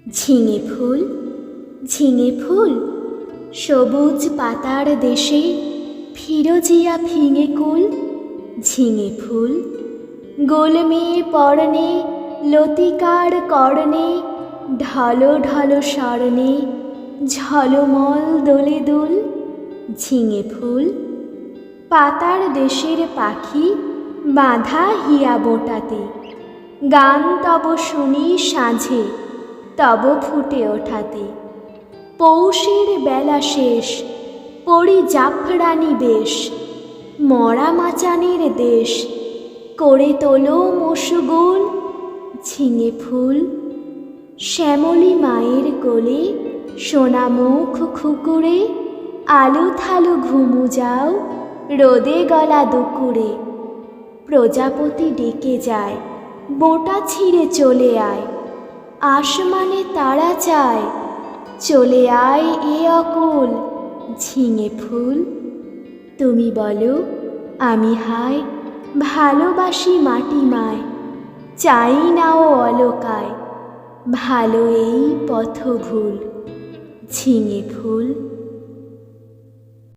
ঝিঙে ফুল, ঝিঙে ফুল, সবুজ পাতার দেশে ফিরোজিয়া ফিঙে কুল। ঝিঙে ফুল, গোল মেয়ে পরনে লতিকার কর্ণে, ঢলো ঢলো স্বর্ণে ঝলমল দোলে দুল। ঝিঙে ফুল, পাতার দেশের পাখি বাঁধা হিয়া বোঁটাতে, গান তব শুনি সাঁঝে তব ফুটে ওঠাতে। পৌষের বেলা শেষ, পড়ি জাফরানি বেশ, মরা মাচানের দেশ করে তোলো মশগুল। ঝিঙে ফুল, শ্যামলী মায়ের কোলে সোনামুখ খুকুরে, আলু থালু ঘুমু যাও রোদে গলা দুকুরে। প্রজাপতি ডেকে যায়, বোঁটা ছিঁড়ে চলে আয়, আসমানে তারা চায় চলে আয় এ অকুল। ঝিঙে ফুল, তুমি বলো আমি হায় ভালোবাসি মাটি মায়, চাই না ও অলকায় ভালো এই পথ ভুল। ঝিঙে ফুল।